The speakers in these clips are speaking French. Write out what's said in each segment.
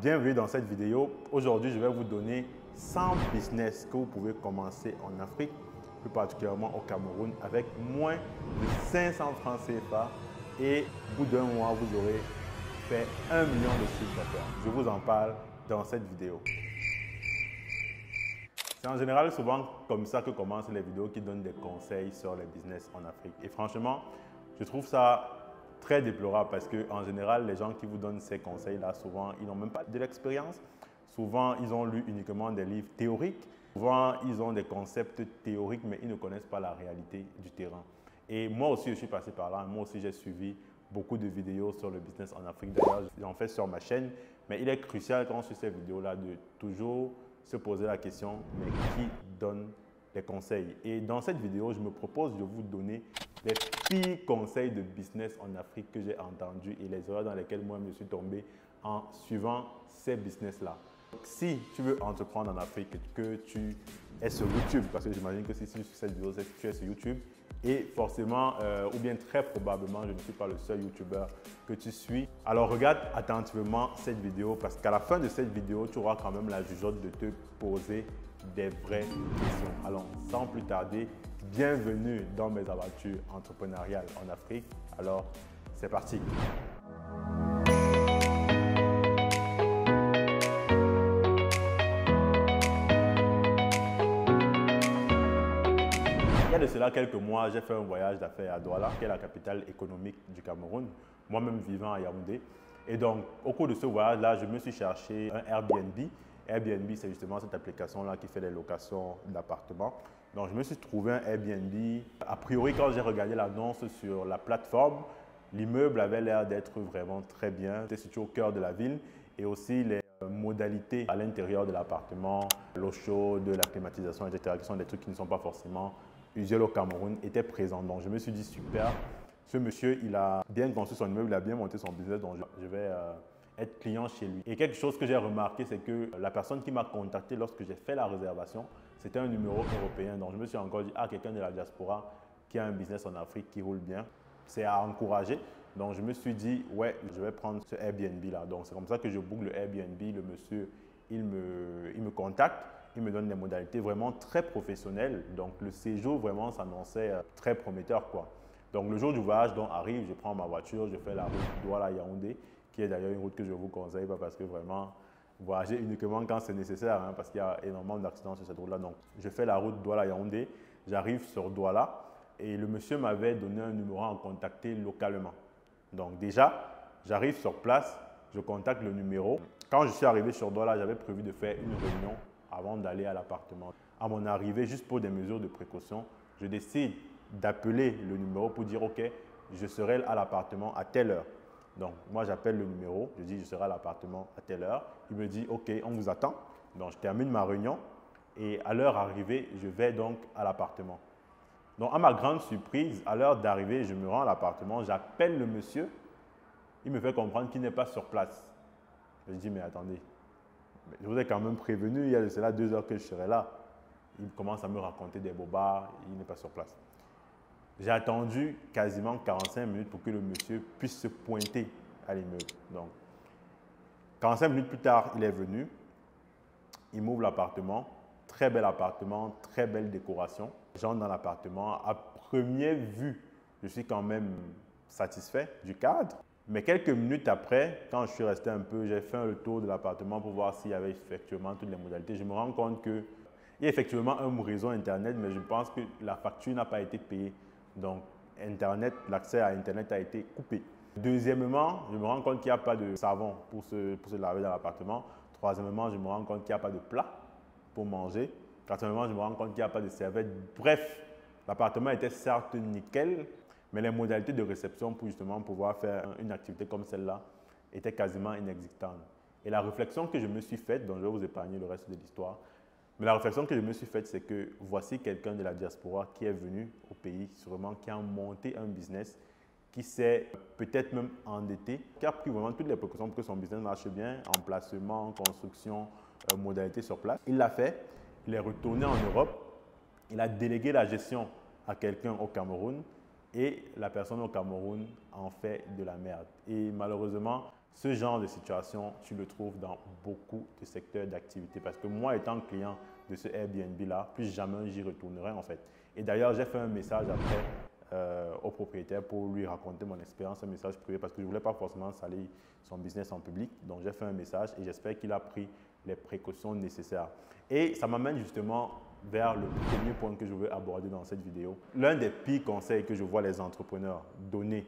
Bienvenue dans cette vidéo. Aujourd'hui, je vais vous donner 100 business que vous pouvez commencer en Afrique, plus particulièrement au Cameroun, avec moins de 500 francs CFA et au bout d'un mois, vous aurez fait 1 million de chiffre d'affaires. Je vous en parle dans cette vidéo. C'est en général souvent comme ça que commencent les vidéos qui donnent des conseils sur les business en Afrique. Et franchement, je trouve ça très déplorable parce qu'en général, les gens qui vous donnent ces conseils-là, souvent, ils n'ont même pas de l'expérience. Souvent, ils ont lu uniquement des livres théoriques. Souvent, ils ont des concepts théoriques, mais ils ne connaissent pas la réalité du terrain. Et moi aussi, je suis passé par là. Moi aussi, j'ai suivi beaucoup de vidéos sur le business en Afrique. D'ailleurs, j'en fais sur ma chaîne. Mais il est crucial quand on suit ces vidéos-là de toujours se poser la question, mais qui donne les conseils? Et dans cette vidéo, je me propose de vous donner les pires conseils de business en Afrique que j'ai entendus et les erreurs dans lesquelles moi je suis tombé en suivant ces business-là. Si tu veux entreprendre en Afrique, que tu es sur YouTube, parce que j'imagine que si tu suis cette vidéo, c'est que tu es sur YouTube, et forcément, ou bien très probablement, je ne suis pas le seul YouTuber que tu suis. Alors regarde attentivement cette vidéo parce qu'à la fin de cette vidéo, tu auras quand même la jugeote de te poser des vraies questions. Alors, sans plus tarder, bienvenue dans mes aventures entrepreneuriales en Afrique. Alors, c'est parti. Il y a de cela quelques mois, j'ai fait un voyage d'affaires à Douala, qui est la capitale économique du Cameroun, moi-même vivant à Yaoundé. Et donc, au cours de ce voyage-là, je me suis cherché un Airbnb. Airbnb, c'est justement cette application-là qui fait les locations d'appartements. Donc, je me suis trouvé un Airbnb. A priori, quand j'ai regardé l'annonce sur la plateforme, l'immeuble avait l'air d'être vraiment très bien. C'était situé au cœur de la ville et aussi les modalités à l'intérieur de l'appartement, l'eau chaude, la climatisation, etc., qui sont des trucs qui ne sont pas forcément usuels au Cameroun, étaient présents. Donc, je me suis dit, super, ce monsieur, il a bien construit son immeuble, il a bien monté son business, donc je vais être client chez lui. Et quelque chose que j'ai remarqué, c'est que la personne qui m'a contacté lorsque j'ai fait la réservation, c'était un numéro européen. Donc, je me suis encore dit, ah, quelqu'un de la diaspora qui a un business en Afrique qui roule bien, c'est à encourager. Donc, je me suis dit, ouais, je vais prendre ce Airbnb-là. Donc, c'est comme ça que je boucle le Airbnb. Le monsieur, il me contacte. Il me donne des modalités vraiment très professionnelles. Donc, le séjour vraiment s'annonçait très prometteur, quoi. Donc, le jour du voyage donc, arrive, je prends ma voiture, je fais la route Douala-Yaoundé, qui est d'ailleurs une route que je vous conseille, pas parce que vraiment, voyager uniquement quand c'est nécessaire, hein, parce qu'il y a énormément d'accidents sur cette route-là. Donc, je fais la route Douala-Yaoundé, j'arrive sur Douala et le monsieur m'avait donné un numéro à contacter localement. Donc, déjà, j'arrive sur place, je contacte le numéro. Quand je suis arrivé sur Douala, j'avais prévu de faire une réunion avant d'aller à l'appartement. À mon arrivée, juste pour des mesures de précaution, je décide d'appeler le numéro pour dire « Ok, je serai à l'appartement à telle heure ». Donc, moi, j'appelle le numéro, je dis « Je serai à l'appartement à telle heure ». Il me dit « Ok, on vous attend ». Donc, je termine ma réunion et à l'heure arrivée, je vais donc à l'appartement. Donc, à ma grande surprise, à l'heure d'arrivée, je me rends à l'appartement, j'appelle le monsieur, il me fait comprendre qu'il n'est pas sur place. Je dis « Mais attendez, je vous ai quand même prévenu, il y a de cela 2 heures que je serai là. » Il commence à me raconter des bobards, il n'est pas sur place. J'ai attendu quasiment 45 minutes pour que le monsieur puisse se pointer à l'immeuble. Donc, 45 minutes plus tard, il est venu, il m'ouvre l'appartement, très belle décoration. J'entre dans l'appartement, à première vue, je suis quand même satisfait du cadre. Mais quelques minutes après, quand je suis resté un peu, j'ai fait le tour de l'appartement pour voir s'il y avait effectivement toutes les modalités. Je me rends compte qu'il y a effectivement un réseau Internet, mais je pense que la facture n'a pas été payée. Donc, Internet, l'accès à Internet a été coupé. Deuxièmement, je me rends compte qu'il n'y a pas de savon pour se laver dans l'appartement. Troisièmement, je me rends compte qu'il n'y a pas de plat pour manger. Quatrièmement, je me rends compte qu'il n'y a pas de serviette. Bref, l'appartement était certes nickel, mais les modalités de réception pour justement pouvoir faire une activité comme celle-là étaient quasiment inexistantes. Et la réflexion que je me suis faite, dont je vais vous épargner le reste de l'histoire, mais la réflexion que je me suis faite, c'est que voici quelqu'un de la diaspora qui est venu au pays, sûrement qui a monté un business, qui s'est peut-être même endetté, qui a pris vraiment toutes les précautions pour que son business marche bien, emplacement, construction, modalités sur place. Il l'a fait, il est retourné en Europe, il a délégué la gestion à quelqu'un au Cameroun et la personne au Cameroun en fait de la merde. Et malheureusement, Ce genre de situation, tu le trouves dans beaucoup de secteurs d'activité. Parce que moi, étant client de ce Airbnb-là, plus jamais j'y retournerai en fait. Et d'ailleurs, j'ai fait un message après au propriétaire pour lui raconter mon expérience, un message privé, parce que je ne voulais pas forcément salir son business en public. Donc, j'ai fait un message et j'espère qu'il a pris les précautions nécessaires. Et ça m'amène justement vers le premier point que je veux aborder dans cette vidéo. L'un des pires conseils que je vois les entrepreneurs donner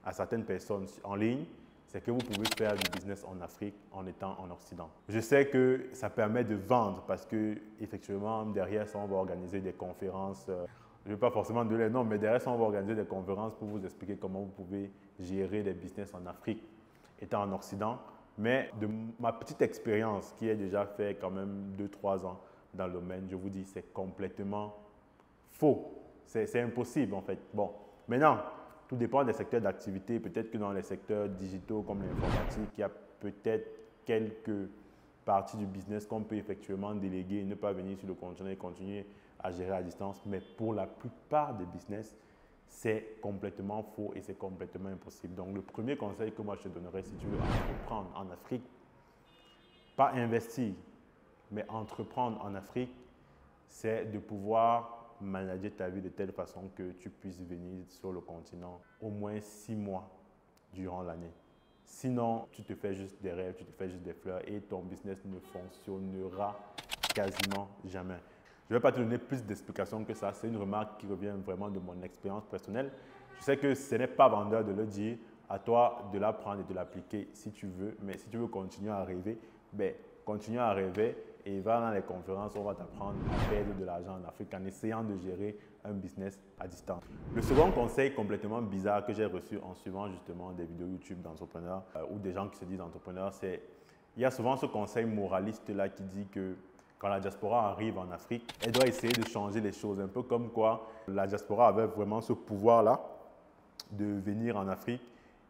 à certaines personnes en ligne, c'est que vous pouvez faire du business en Afrique en étant en Occident. Je sais que ça permet de vendre parce que effectivement derrière ça, on va organiser des conférences. Je ne vais pas forcément donner les noms, mais derrière ça, on va organiser des conférences pour vous expliquer comment vous pouvez gérer des business en Afrique étant en Occident. Mais de ma petite expérience qui est déjà fait quand même 2-3 ans dans le domaine, je vous dis, c'est complètement faux. C'est impossible en fait. Bon, maintenant, tout dépend des secteurs d'activité. Peut-être que dans les secteurs digitaux comme l'informatique, il y a peut-être quelques parties du business qu'on peut effectivement déléguer, ne pas venir sur le continent et continuer à gérer à distance. Mais pour la plupart des business, c'est complètement faux et c'est complètement impossible. Donc, le premier conseil que moi je te donnerais si tu veux entreprendre en Afrique, pas investir, mais entreprendre en Afrique, c'est de pouvoir manager ta vie de telle façon que tu puisses venir sur le continent au moins 6 mois durant l'année. Sinon, tu te fais juste des rêves, tu te fais juste des fleurs et ton business ne fonctionnera quasiment jamais. Je ne vais pas te donner plus d'explications que ça. C'est une remarque qui revient vraiment de mon expérience personnelle. Je sais que ce n'est pas vendeur de le dire. À toi de l'apprendre et de l'appliquer si tu veux. Mais si tu veux continuer à rêver, ben, continue à rêver et va dans les conférences. On va t'apprendre à perdre de l'argent en Afrique en essayant de gérer un business à distance. Le second conseil complètement bizarre que j'ai reçu en suivant justement des vidéos YouTube d'entrepreneurs ou des gens qui se disent entrepreneurs, c'est il y a souvent ce conseil moraliste là qui dit que quand la diaspora arrive en Afrique, elle doit essayer de changer les choses. Un peu comme quoi la diaspora avait vraiment ce pouvoir-là de venir en Afrique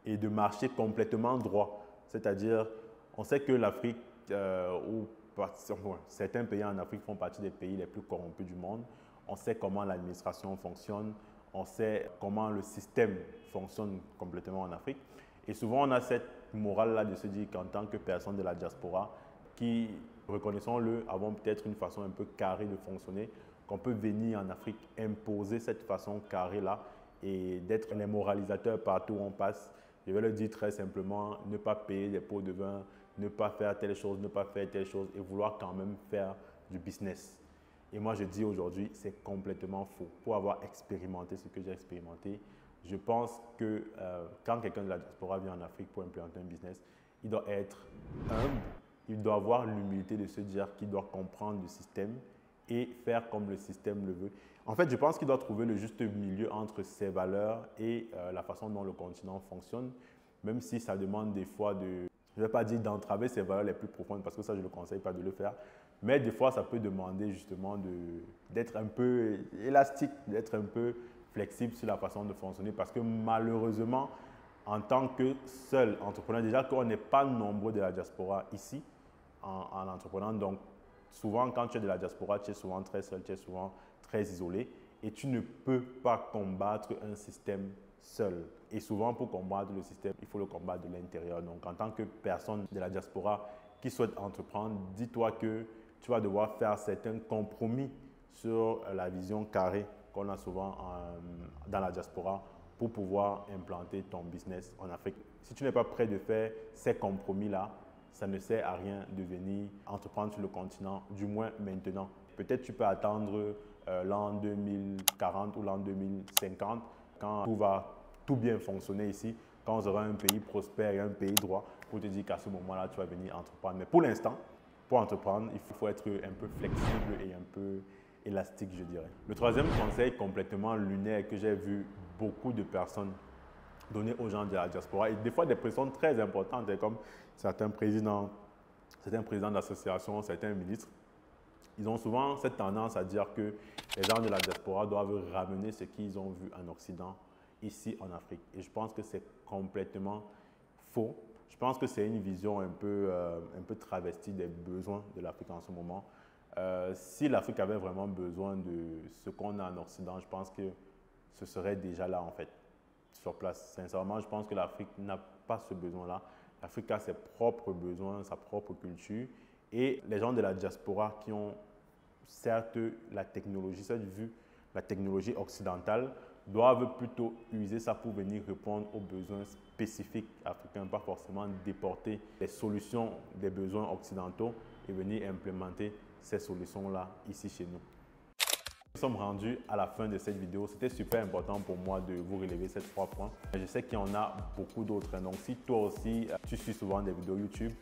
et de marcher complètement droit. C'est-à-dire, on sait que l'Afrique, certains pays en Afrique font partie des pays les plus corrompus du monde. On sait comment l'administration fonctionne, on sait comment le système fonctionne complètement en Afrique. Et souvent, on a cette morale-là de se dire qu'en tant que personne de la diaspora, qui, reconnaissons-le, avons peut-être une façon un peu carrée de fonctionner, qu'on peut venir en Afrique imposer cette façon carrée-là et d'être les moralisateurs partout où on passe. Je vais le dire très simplement, ne pas payer des pots de vin, ne pas faire telle chose, ne pas faire telle chose et vouloir quand même faire du business. Et moi, je dis aujourd'hui, c'est complètement faux. Pour avoir expérimenté ce que j'ai expérimenté, je pense que quand quelqu'un de la diaspora vient en Afrique pour implanter un business, il doit être humble, il doit avoir l'humilité de se dire qu'il doit comprendre le système et faire comme le système le veut. En fait, je pense qu'il doit trouver le juste milieu entre ses valeurs et la façon dont le continent fonctionne, même si ça demande des fois de, je ne vais pas dire d'entraver ses valeurs les plus profondes, parce que ça, je ne le conseille pas de le faire, mais des fois, ça peut demander justement d'être un peu élastique, d'être un peu flexible sur la façon de fonctionner, parce que malheureusement, en tant que seul entrepreneur, déjà qu'on n'est pas nombreux de la diaspora ici, en entreprenant, donc souvent quand tu es de la diaspora, tu es souvent très seul, tu es souvent très isolé et tu ne peux pas combattre un système seul. Et souvent pour combattre le système, il faut le combattre de l'intérieur. Donc en tant que personne de la diaspora qui souhaite entreprendre, dis-toi que tu vas devoir faire certains compromis sur la vision carrée qu'on a souvent dans la diaspora pour pouvoir implanter ton business en Afrique. Si tu n'es pas prêt de faire ces compromis-là, ça ne sert à rien de venir entreprendre sur le continent, du moins maintenant. Peut-être tu peux attendre l'an 2040 ou l'an 2050, quand tout va tout bien fonctionner ici, quand on aura un pays prospère et un pays droit, pour te dire qu'à ce moment-là, tu vas venir entreprendre. Mais pour l'instant, pour entreprendre, il faut être un peu flexible et un peu élastique, je dirais. Le troisième conseil complètement lunaire que j'ai vu beaucoup de personnes donner aux gens de la diaspora, et des fois des personnes très importantes, comme certains présidents d'associations, certains ministres, ils ont souvent cette tendance à dire que les gens de la diaspora doivent ramener ce qu'ils ont vu en Occident ici en Afrique. Et je pense que c'est complètement faux. Je pense que c'est une vision un peu travestie des besoins de l'Afrique en ce moment. Si l'Afrique avait vraiment besoin de ce qu'on a en Occident, je pense que ce serait déjà là en fait, sur place. Sincèrement, je pense que l'Afrique n'a pas ce besoin-là. L'Afrique a ses propres besoins, sa propre culture. Et les gens de la diaspora qui ont certes la technologie, cette vue, la technologie occidentale, doivent plutôt user ça pour venir répondre aux besoins spécifiques africains, pas forcément déporter les solutions des besoins occidentaux et venir implémenter ces solutions-là ici chez nous. Nous sommes rendus à la fin de cette vidéo. C'était super important pour moi de vous relever ces 3 points. Je sais qu'il y en a beaucoup d'autres. Donc, si toi aussi, tu suis souvent des vidéos YouTube,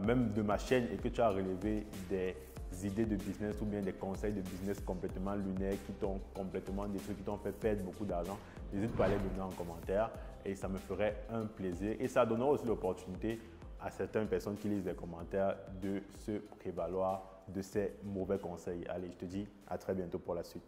même de ma chaîne, et que tu as relevé des idées de business ou bien des conseils de business complètement lunaires qui t'ont complètement détruit, qui t'ont fait perdre beaucoup d'argent, n'hésite pas à les donner en commentaire et ça me ferait un plaisir. Et ça donnera aussi l'opportunité à certaines personnes qui lisent les commentaires de se prévaloir de ces mauvais conseils. Allez, je te dis à très bientôt pour la suite.